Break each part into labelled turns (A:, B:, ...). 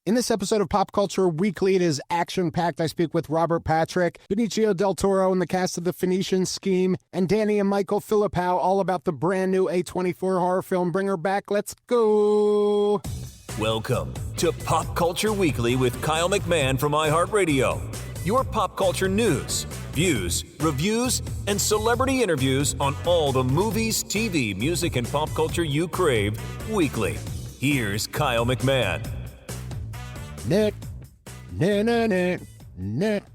A: In this episode of Pop Culture Weekly, it is action-packed. I speak with Robert Patrick, Benicio del Toro, and the cast of The Phoenician Scheme, and Danny and Michael Philippou, all about the brand new A24 horror film, Bring Her Back. Let's go!
B: Welcome to Pop Culture Weekly with Kyle McMahon from iHeartRadio. Your pop culture news, views, reviews, and celebrity interviews on all the movies, TV, music, and pop culture you crave weekly. Here's Kyle McMahon.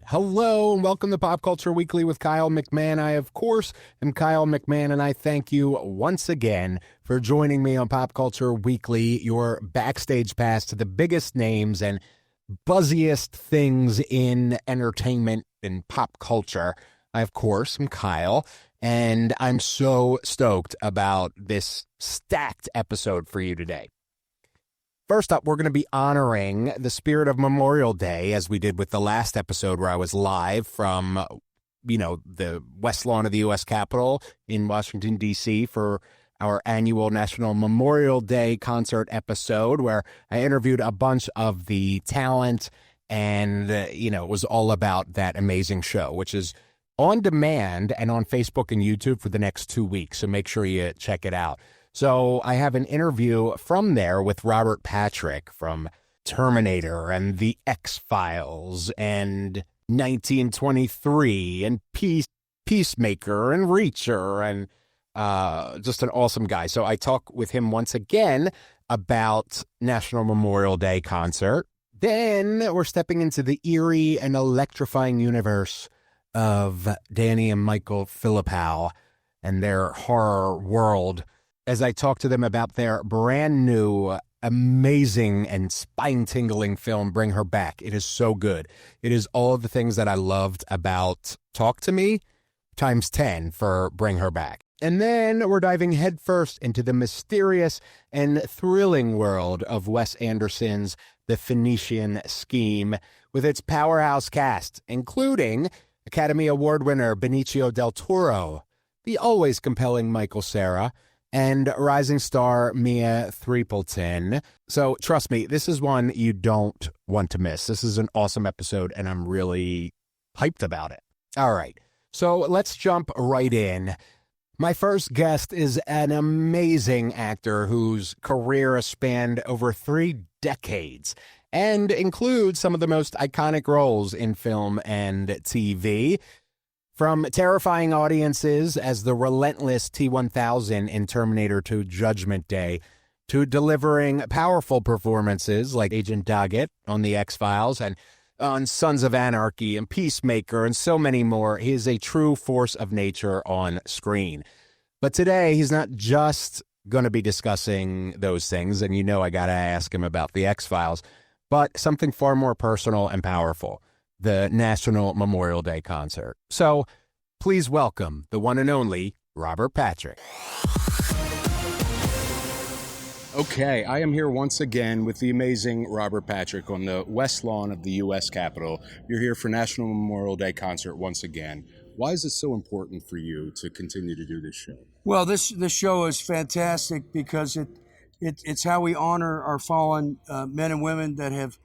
A: Hello and welcome to Pop Culture Weekly with Kyle McMahon. I, of course, am Kyle McMahon, and I thank you once again for joining me on Pop Culture Weekly, your backstage pass to the biggest names and buzziest things in entertainment and pop culture. I, of course, am Kyle, and I'm so stoked about this stacked episode for you today. First up, we're going to be honoring the spirit of Memorial Day, as we did with the last episode where I was live from, the West Lawn of the U.S. Capitol in Washington, D.C. for our annual National Memorial Day concert episode, where I interviewed a bunch of the talent and, it was all about that amazing show, which is on demand and on Facebook and YouTube for the next 2 weeks. So make sure you check it out. So I have an interview from there with Robert Patrick from Terminator and The X-Files and 1923 and Peacemaker and Reacher and just an awesome guy. So I talk with him once again about National Memorial Day concert. Then we're stepping into the eerie and electrifying universe of Danny and Michael Philippou and their horror world, as I talk to them about their brand new, amazing, and spine-tingling film, Bring Her Back. It is so good. It is all of the things that I loved about Talk to Me times 10 for Bring Her Back. And then we're diving headfirst into the mysterious and thrilling world of Wes Anderson's The Phoenician Scheme with its powerhouse cast, including Academy Award winner Benicio del Toro, the always compelling Michael Cera, and rising star Mia Threapleton. So trust me, this is one you don't want to miss. This is an awesome episode, and I'm really hyped about it. All right, so let's jump right in. My first guest is an amazing actor whose career has spanned over 3 decades and includes some of the most iconic roles in film and TV. From terrifying audiences as the relentless T-1000 in Terminator 2 Judgment Day, to delivering powerful performances like Agent Doggett on The X-Files and on Sons of Anarchy and Peacemaker and so many more, he is a true force of nature on screen. But today, he's not just going to be discussing those things, and I got to ask him about The X-Files, but something far more personal and powerful. The National Memorial Day concert. So please welcome the one and only Robert Patrick. Okay, I am here once again with the amazing Robert Patrick on the West Lawn of the U.S. Capitol. You're here for National Memorial Day concert once again. Why is it so important for you to continue to do this show?
C: Well, this show is fantastic because it's how we honor our fallen men and women that have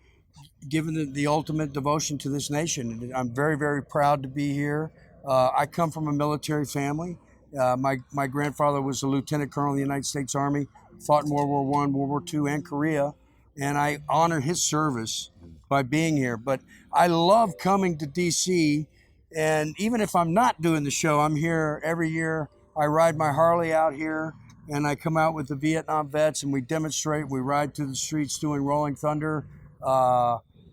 C: given the ultimate devotion to this nation. I'm very, very proud to be here. I come from a military family. My grandfather was a lieutenant colonel in the United States Army, fought in World War I, World War II, and Korea, and I honor his service by being here. But I love coming to D.C., and even if I'm not doing the show, I'm here every year. I ride my Harley out here, and I come out with the Vietnam vets, and we demonstrate. We ride through the streets doing Rolling Thunder.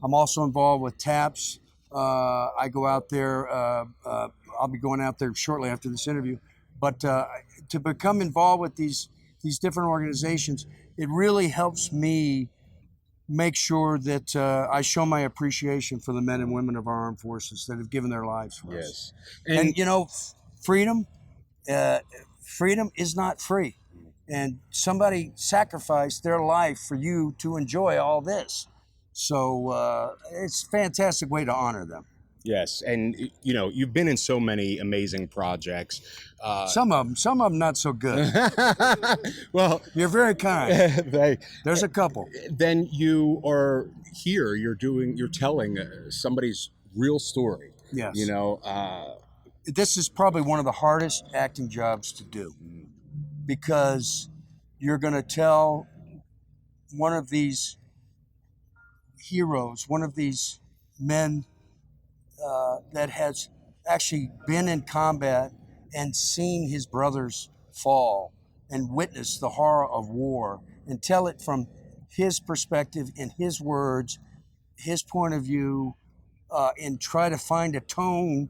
C: I'm also involved with TAPS. I go out there. I'll be going out there shortly after this interview. But to become involved with these different organizations, it really helps me make sure that I show my appreciation for the men and women of our armed forces that have given their lives for us. And freedom is not free. And somebody sacrificed their life for you to enjoy all this. So it's a fantastic way to honor them.
A: Yes, and you know, you've been in so many amazing projects.
C: Some of them not so good.
A: Well,
C: You're very kind. There's a couple.
A: Then you are here. You're telling somebody's real story.
C: Yes.
A: You know,
C: This is probably one of the hardest acting jobs to do, because you're going to tell one of these heroes, one of these men that has actually been in combat and seen his brothers fall and witnessed the horror of war, and tell it from his perspective, in his words, his point of view, and try to find a tone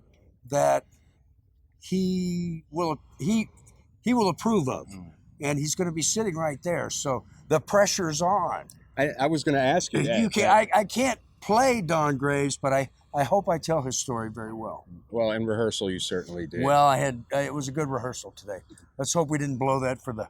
C: that he will approve of. And he's going to be sitting right there, so the pressure's on.
A: I was going to ask you that.
C: I can't play Don Graves, but I hope I tell his story very well.
A: Well, in rehearsal, you certainly did.
C: Well, it was a good rehearsal today. Let's hope we didn't blow that for the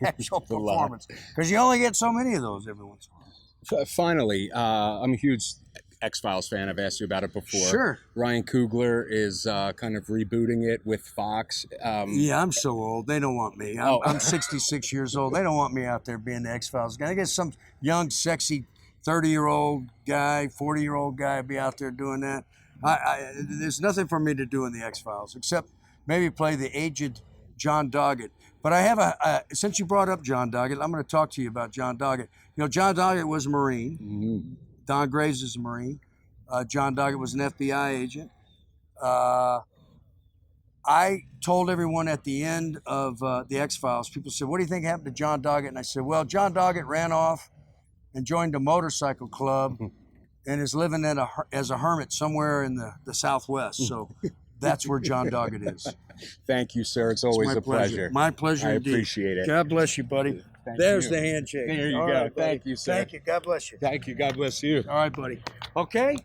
C: actual performance, because you only get so many of those every once in a while.
A: Finally, I'm a huge X-Files fan. I've asked you about it before.
C: Sure.
A: Ryan Coogler is kind of rebooting it with Fox.
C: Yeah, I'm so old. They don't want me. I'm 66 years old. They don't want me out there being the X-Files guy. I guess some young, sexy 30-year-old guy, 40-year-old guy be out there doing that. There's nothing for me to do in the X-Files except maybe play the aged John Doggett. But I have since you brought up John Doggett, I'm going to talk to you about John Doggett. You know, John Doggett was a Marine.
A: Mm-hmm.
C: Don Graves is a Marine. John Doggett was an FBI agent. I told everyone at the end of the X-Files, people said, "What do you think happened to John Doggett?" And I said, "Well, John Doggett ran off and joined a motorcycle club and is living as a hermit somewhere in the Southwest. So that's where John Doggett is."
A: Thank you, sir. It's always a pleasure.
C: My pleasure
A: I
C: indeed.
A: appreciate it.
C: God bless you, buddy. There's the handshake.
A: There you
C: All
A: go.
C: right,
A: Thank you, sir.
C: Thank you. God bless you.
A: Thank you. God bless you.
C: All right, buddy. Okay.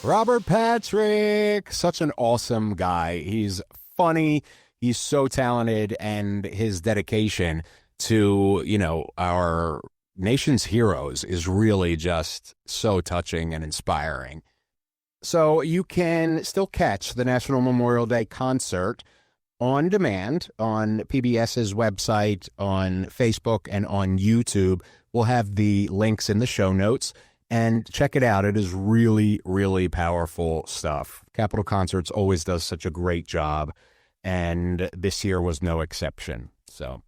A: Robert Patrick, such an awesome guy. He's funny. He's so talented, and his dedication to, you know, our nation's heroes is really just so touching and inspiring. So you can still catch the National Memorial Day concert on demand on PBS's website, on Facebook, and on YouTube. We'll have the links in the show notes, and check it out. It is really, really powerful stuff. Capitol Concerts always does such a great job, and this year was no exception. So,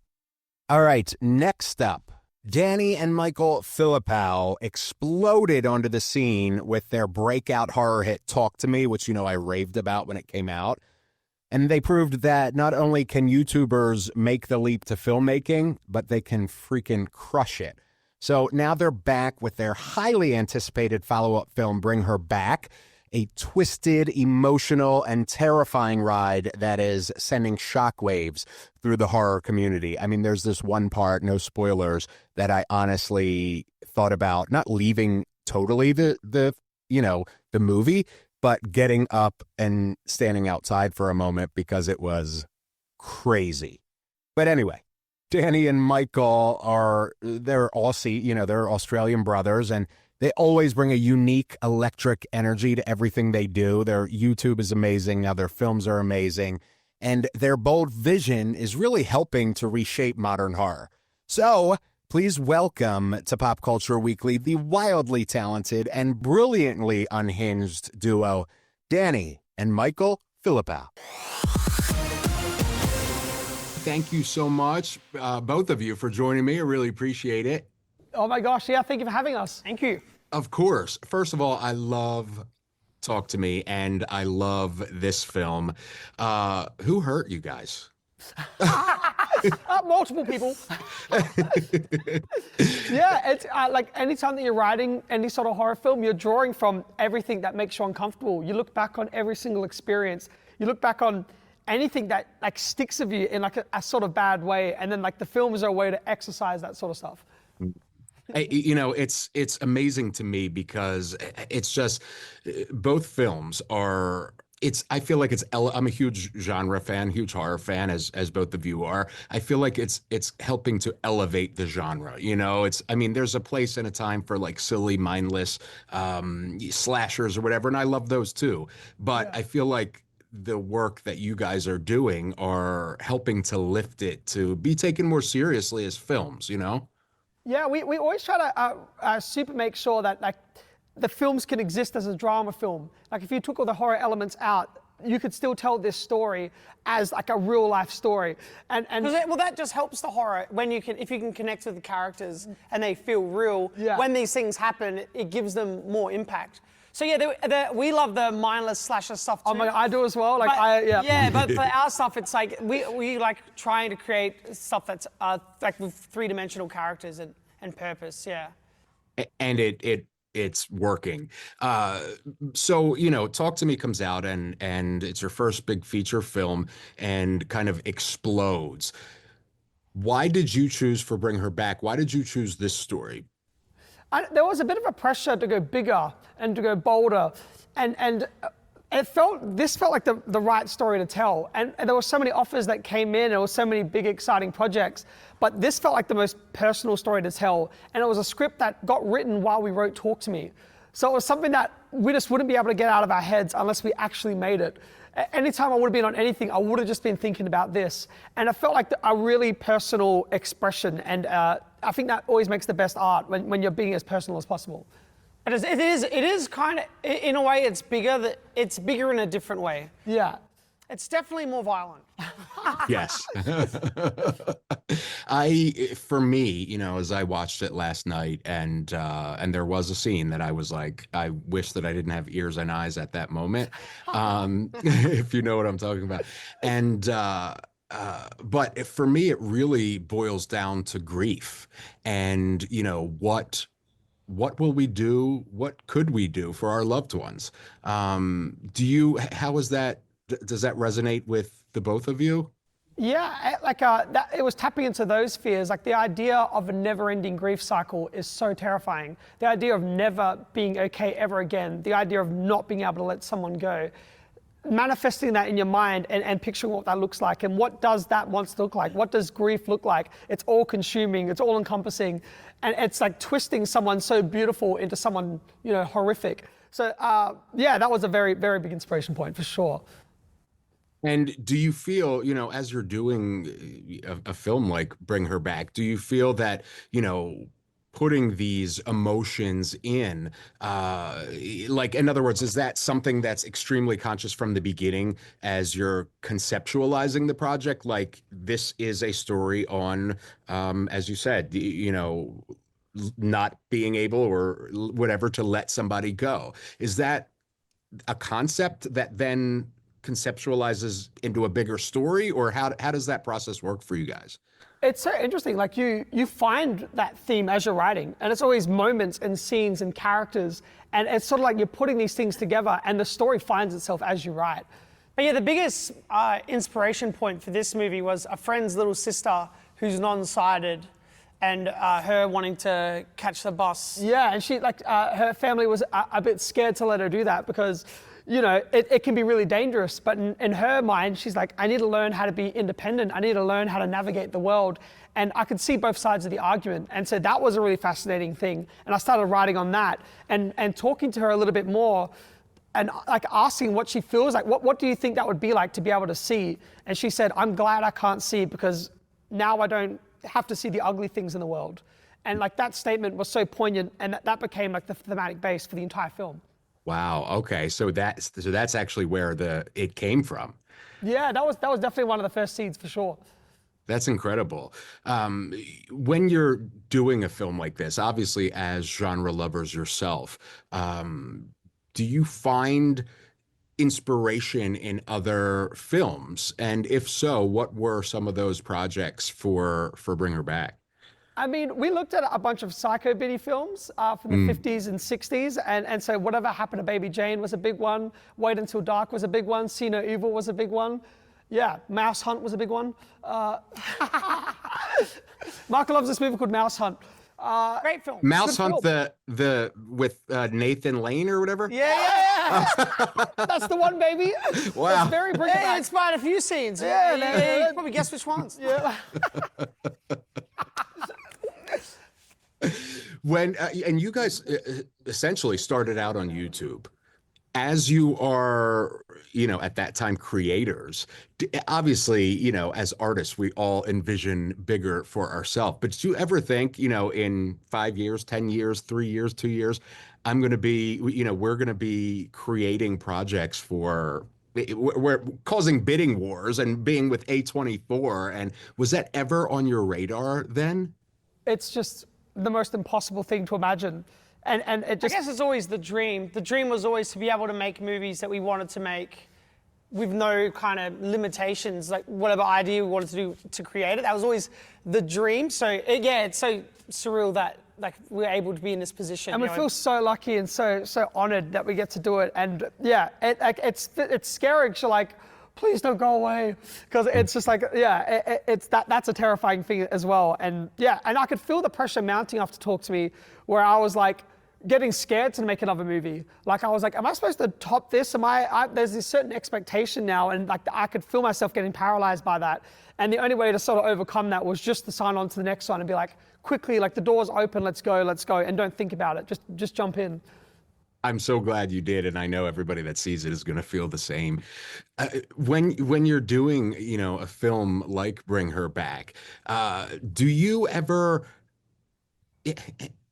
A: all right, next up, Danny and Michael Philippou exploded onto the scene with their breakout horror hit Talk to Me, which, you know, I raved about when it came out. And they proved that not only can YouTubers make the leap to filmmaking, but they can freaking crush it. So now they're back with their highly anticipated follow-up film, Bring Her Back, a twisted, emotional, and terrifying ride that is sending shockwaves through the horror community. I mean, there's this one part, no spoilers, that I honestly thought about not leaving totally the movie, but getting up and standing outside for a moment because it was crazy. But anyway, Danny and Michael they're Aussie, they're Australian brothers, and they always bring a unique electric energy to everything they do. Their YouTube is amazing. Now their films are amazing. And their bold vision is really helping to reshape modern horror. So please welcome to Pop Culture Weekly the wildly talented and brilliantly unhinged duo, Danny and Michael Philippou. Thank you so much, both of you, for joining me. I really appreciate it.
D: Oh my gosh, yeah, thank you for having us. Thank you.
A: Of course. First of all, I love Talk to Me, and I love this film. Who hurt you guys?
D: Multiple people. Yeah, it's like anytime that you're writing any sort of horror film, you're drawing from everything that makes you uncomfortable. You look back on every single experience. You look back on anything that like sticks of you in like a sort of bad way, and then like the film is a way to exercise that sort of stuff.
A: It's amazing to me because it's just both films are I feel like I'm a huge genre fan, huge horror fan, as both of you are. I feel like it's helping to elevate the genre. I mean, there's a place and a time for like silly, mindless slashers or whatever, and I love those too. But I feel like the work that you guys are doing are helping to lift it to be taken more seriously as films.
D: Yeah, we always try to super make sure that like the films can exist as a drama film. Like if you took all the horror elements out, you could still tell this story as like a real life story.
E: Well, that just helps the horror when if you can connect with the characters and they feel real.
D: Yeah.
E: When these things happen, it gives them more impact. So yeah, we love the mindless slasher stuff too.
D: Oh my God, I do as well. Like
E: Yeah, but for our stuff, it's like we like trying to create stuff that's like with three-dimensional characters and purpose. Yeah.
A: And it's working. So, Talk to Me comes out and it's your first big feature film and kind of explodes. Why did you choose for Bring Her Back? Why did you choose this story?
D: There was a bit of a pressure to go bigger and to go bolder, and this felt like the right story to tell. And there were so many offers that came in, there were so many big exciting projects, but this felt like the most personal story to tell. And it was a script that got written while we wrote Talk to Me. So it was something that we just wouldn't be able to get out of our heads unless we actually made it. Anytime I would have been on anything, I would have just been thinking about this. And it felt like a really personal expression. And I think that always makes the best art when you're being as personal as possible.
E: It is kind of, in a way, it's bigger in a different way.
D: Yeah.
E: It's definitely more violent.
A: Yes. For me, as I watched it last night and there was a scene that I was like, I wish that I didn't have ears and eyes at that moment. If you know what I'm talking about. And, but for me, it really boils down to grief and, what will we do? What could we do for our loved ones? How is that? Does that resonate with the both of you?
D: Yeah, it was tapping into those fears. Like the idea of a never-ending grief cycle is so terrifying. The idea of never being okay ever again. The idea of not being able to let someone go. Manifesting that in your mind and picturing what that looks like and what does that once look like? What does grief look like? It's all consuming, it's all encompassing, and it's like twisting someone so beautiful into someone, horrific. So yeah, that was a very, very big inspiration point for sure.
A: And do you feel, as you're doing a film like Bring Her Back, do you feel that, putting these emotions in, in other words, is that something that's extremely conscious from the beginning as you're conceptualizing the project? Like this is a story on, as you said, not being able or whatever to let somebody go. Is that a concept that then conceptualizes into a bigger story, or how does that process work for you guys?
D: It's so interesting. Like you find that theme as you're writing, and it's always moments and scenes and characters, and it's sort of like you're putting these things together, and the story finds itself as you write.
E: But yeah, the biggest inspiration point for this movie was a friend's little sister who's non-sighted, and her wanting to catch the bus.
D: Yeah, and she her family was a bit scared to let her do that because, it can be really dangerous. But in her mind, she's like, I need to learn how to be independent. I need to learn how to navigate the world. And I could see both sides of the argument. And so that was a really fascinating thing. And I started writing on that and talking to her a little bit more and like asking what she feels like. What do you think that would be like to be able to see? And she said, I'm glad I can't see because now I don't have to see the ugly things in the world. And like that statement was so poignant, and that became like the thematic base for the entire film.
A: Wow. Okay. So that's actually where it came from.
D: Yeah, that was definitely one of the first seeds for sure.
A: That's incredible. When you're doing a film like this, obviously as genre lovers yourself, do you find inspiration in other films? And if so, what were some of those projects for Bring Her Back?
D: I mean, we looked at a bunch of Psycho Biddy films from the 50s and 60s, and so Whatever Happened to Baby Jane was a big one, Wait Until Dark was a big one, See No Evil was a big one. Yeah, Mouse Hunt was a big one. Michael loves this movie called Mouse Hunt.
E: Great film.
A: Mouse
D: Good
A: Hunt, the with Nathan Lane or whatever.
E: Yeah.
D: That's the one, baby.
A: Wow.
D: That's very Bring It
E: It
D: Back.
E: inspired a few scenes.
D: Yeah,
E: You can probably guess which ones.
D: Yeah.
A: When and you guys essentially started out on YouTube. As you are, at that time, creators, obviously, as artists, we all envision bigger for ourselves. But did you ever think, in 5 years, 10 years, 3 years, 2 years, I'm going to be, we're going to be creating projects for, we're causing bidding wars and being with A24. And was that ever on your radar then?
D: It's just the most impossible thing to imagine. And it just,
E: I guess it's always the dream. The dream was always to be able to make movies that we wanted to make with no kind of limitations, like whatever idea we wanted to do to create it. That was always the dream. So it's so surreal that like we're able to be in this position.
D: and we feel so lucky and so honored that we get to do it. And yeah, it's scary. 'Cause you're like, please don't go away, because it's just like, it's that's a terrifying thing as well. And and I could feel the pressure mounting up to talk to me, where I was like getting scared to make another movie. Like I was like, am I supposed to top this? There's this certain expectation now, and like I could feel myself getting paralyzed by that. And the only way to sort of overcome that was just to sign on to the next one and be like, quickly, like the door's open, let's go, and don't think about it, just jump in.
A: I'm so glad you did, and I know everybody that sees it is going to feel the same. When you're doing, a film like Bring Her Back, do you ever,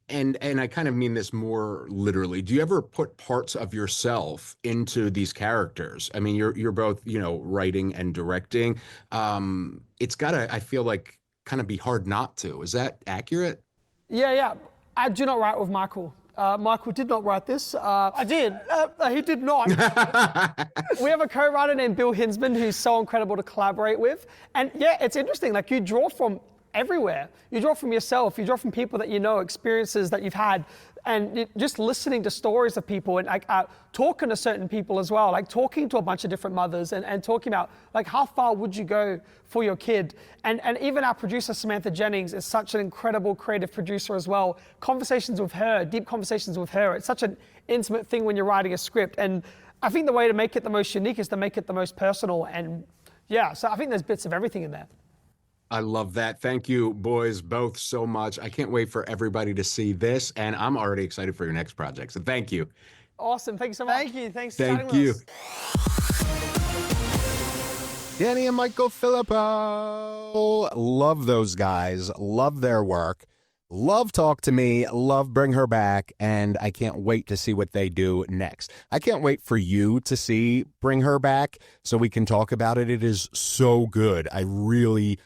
A: and I kind of mean this more literally, do you ever put parts of yourself into these characters? I mean, you're both, writing and directing. It's gotta, I feel like, kind of be hard not to. Is that accurate?
D: Yeah. I do not write with Michael. Michael did not write this.
E: I did.
D: He did not. We have a co-writer named Bill Hinsman who's so incredible to collaborate with. And it's interesting. Like you draw from everywhere. You draw from yourself. You draw from people that you know, experiences that you've had, and just listening to stories of people and like talking to certain people as well. Like talking to a bunch of different mothers and talking about like how far would you go for your kid? And even our producer Samantha Jennings is such an incredible creative producer as well. Conversations with her, deep conversations with her. It's such an intimate thing when you're writing a script. And I think the way to make it the most unique is to make it the most personal. And so I think there's bits of everything in there.
A: I love that. Thank you, boys, both so much. I can't wait for everybody to see this, and I'm already excited for your next project. So thank you.
D: Awesome. Thank you so much.
E: Thank you. Thanks for
A: Thank
E: chatting
A: you.
E: with us.
A: Danny and Michael Philippou. Love those guys. Love their work. Love Talk to Me. Love Bring Her Back. And I can't wait to see what they do next. I can't wait for you to see Bring Her Back so we can talk about it. It is so good. I really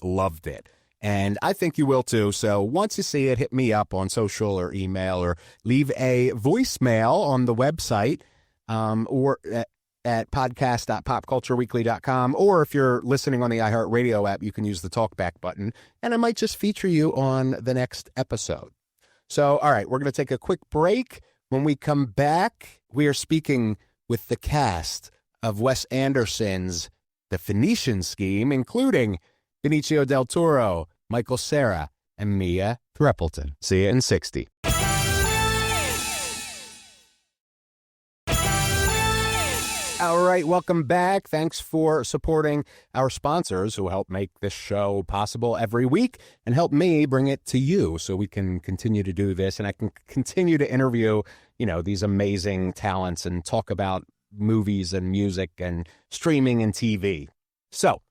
A: loved it. And I think you will too. So once you see it, hit me up on social or email or leave a voicemail on the website or at podcast.popcultureweekly.com. Or if you're listening on the iHeartRadio app, you can use the talkback button and I might just feature you on the next episode. So, all right, we're going to take a quick break. When we come back, we are speaking with the cast of Wes Anderson's The Phoenician Scheme, including Benicio del Toro, Michael Cera, and Mia Threapleton. See you in 60. All right, welcome back. Thanks for supporting our sponsors who help make this show possible every week and help me bring it to you so we can continue to do this and I can continue to interview, these amazing talents and talk about movies and music and streaming and TV. So,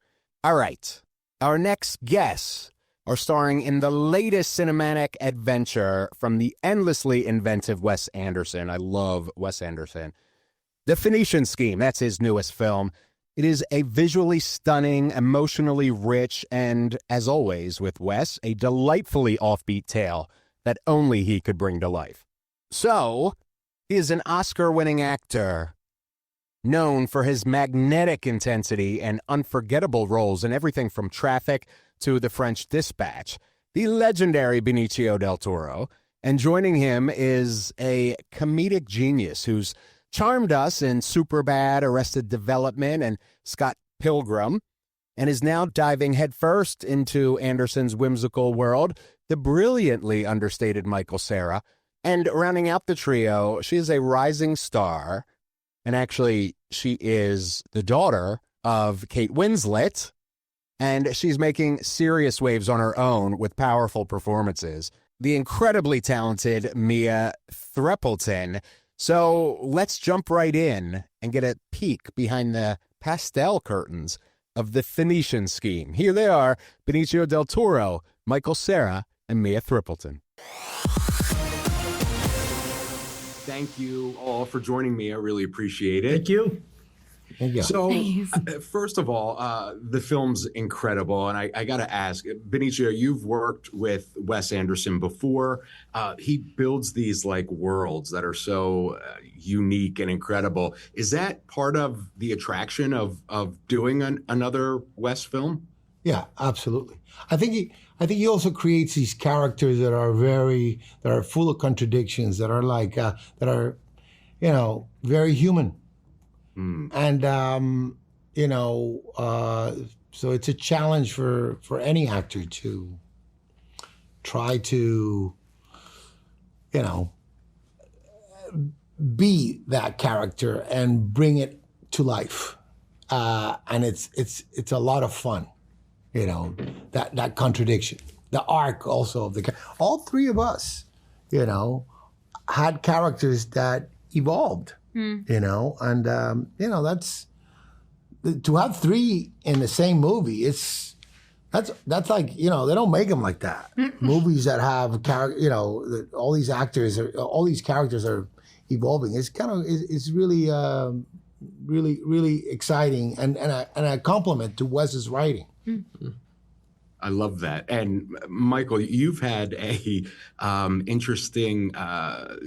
A: all right. Our next guests are starring in the latest cinematic adventure from the endlessly inventive Wes Anderson. I love Wes Anderson. The Phoenician Scheme, that's his newest film. It is a visually stunning, emotionally rich, and, as always with Wes, a delightfully offbeat tale that only he could bring to life. So, he is an Oscar-winning actor, known for his magnetic intensity and unforgettable roles in everything from Traffic to The French Dispatch, the legendary Benicio del Toro. And joining him is a comedic genius who's charmed us in Superbad, Arrested Development, and Scott Pilgrim. and is now diving headfirst into Anderson's whimsical world, the brilliantly understated Michael Cera. And rounding out the trio, she is a rising star, and actually she is the daughter of Kate Winslet, and she's making serious waves on her own with powerful performances. The incredibly talented Mia Threapleton. So let's jump right in and get a peek behind the pastel curtains of the Phoenician scheme. Here they are, Benicio del Toro, Michael Cera, and Mia Threapleton. Thank you all for joining me. I really appreciate it.
C: Thank you.
A: So, first of all, the film's incredible. And I got to ask, Benicio, you've worked with Wes Anderson before. He builds these like worlds that are so unique and incredible. Is that part of the attraction of doing another Wes film?
F: Yeah, absolutely. I think he also creates these characters that are full of contradictions, that are like, very human. And, so it's a challenge for any actor to try to, be that character and bring it to life. And it's a lot of fun, that contradiction, the arc also of all three of us, had characters that evolved. That's to have three in the same movie. That's like, they don't make them like that. Movies that have all these actors all these characters are evolving. It's really really exciting and a compliment to Wes's writing.
A: I love that. And Michael, you've had a interesting,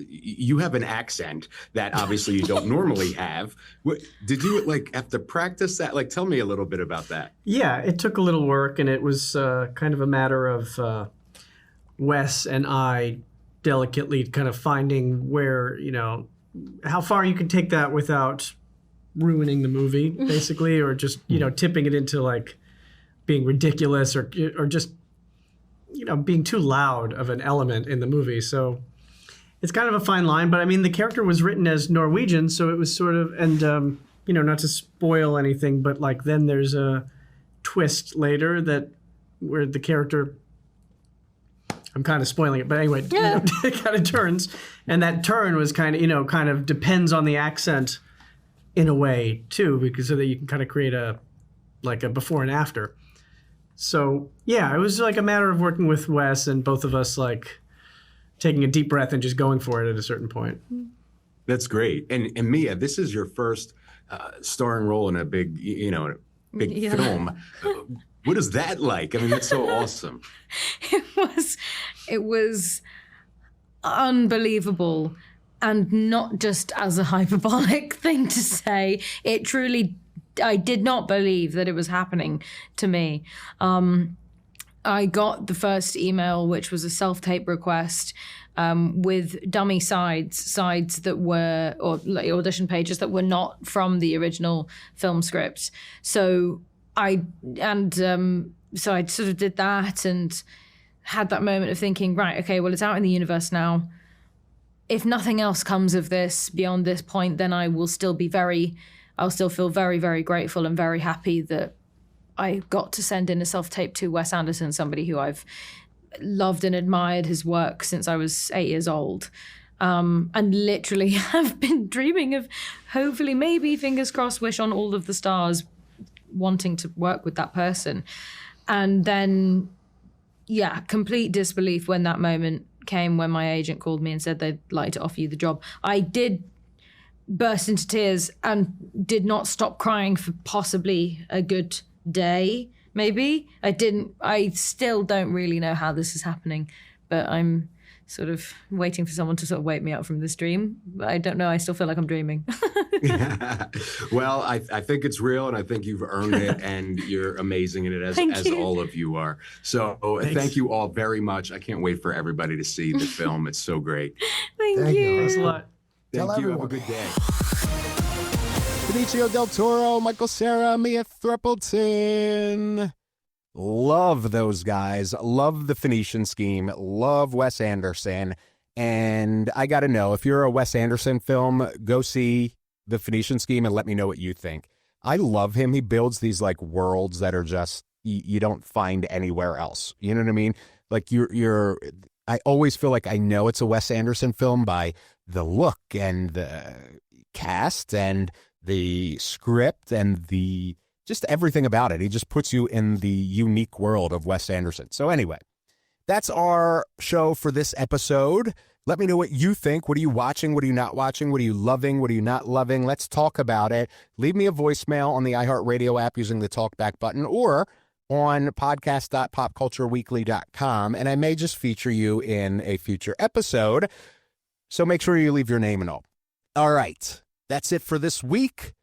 A: you have an accent that obviously you don't normally have. Did you have to practice that? Tell me a little bit about that.
G: Yeah, it took a little work, and it was kind of a matter of Wes and I delicately kind of finding where, how far you can take that without ruining the movie, basically, or just, tipping it into being ridiculous or just, being too loud of an element in the movie. So it's kind of a fine line. But I mean, the character was written as Norwegian, so it was sort of, and, not to spoil anything, but then there's a twist later where the character, I'm kind of spoiling it, but anyway, it kind of turns. And that turn was kind of depends on the accent in a way too, because so that you can kind of create a before and after. So, yeah, it was a matter of working with Wes and both of us, taking a deep breath and just going for it at a certain point.
A: That's great. And Mia, this is your first starring role in a big, film. What is that like? I mean, that's so awesome.
H: It was unbelievable, and not just as a hyperbolic thing to say. It truly I did not believe that it was happening to me. I got the first email, which was a self-tape request with dummy sides that were, or audition pages that were not from the original film script. So I sort of did that and had that moment of thinking, right, okay, well, it's out in the universe now. If nothing else comes of this beyond this point, then I'll still feel very, very grateful and very happy that I got to send in a self-tape to Wes Anderson, somebody who I've loved and admired his work since I was 8 years old. And literally have been dreaming of, hopefully, maybe, fingers crossed, wish on all of the stars, wanting to work with that person. And then, complete disbelief when that moment came, when my agent called me and said they'd like to offer you the job. I did burst into tears and did not stop crying for possibly a good day, maybe. I still don't really know how this is happening, but I'm sort of waiting for someone to sort of wake me up from this dream. I don't know, I still feel like I'm dreaming.
A: Well, I think it's real, and I think you've earned it, and you're amazing in it, as all of you are. So thank you all very much. I can't wait for everybody to see the film. It's so great.
H: Thank you.
G: Thanks a lot.
A: Thank you. Have a good day. Benicio del Toro, Michael Cera, Mia Threapleton. Love those guys. Love the Phoenician Scheme. Love Wes Anderson. And I got to know, if you're a Wes Anderson film, go see the Phoenician Scheme and let me know what you think. I love him. He builds these like worlds that are just, you don't find anywhere else. You know what I mean? Like I always feel like I know it's a Wes Anderson film by the look and the cast and the script and the just everything about it. He just puts you in the unique world of Wes Anderson. So anyway, that's our show for this episode. Let me know what you think. What are you watching? What are you not watching? What are you loving? What are you not loving? Let's talk about it. Leave me a voicemail on the iHeartRadio app using the talkback button or on podcast.popcultureweekly.com, and I may just feature you in a future episode. So make sure you leave your name and all. All right. That's it for this week.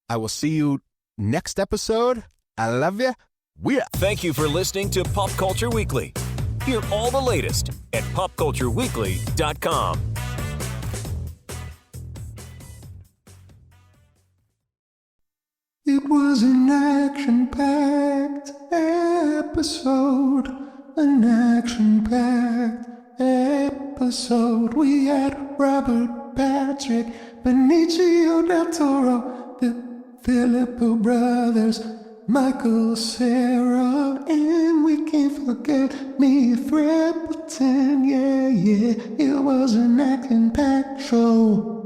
A: I will see you next episode. I love you.
B: Thank you for listening to Pop Culture Weekly. Hear all the latest at popcultureweekly.com.
F: It was an action-packed episode. An action-packed episode. We had Robert Patrick, Benicio del Toro, the Philippou brothers, Michael Cera, and we can't forget me, Threapleton. Yeah, it was an action-packed show.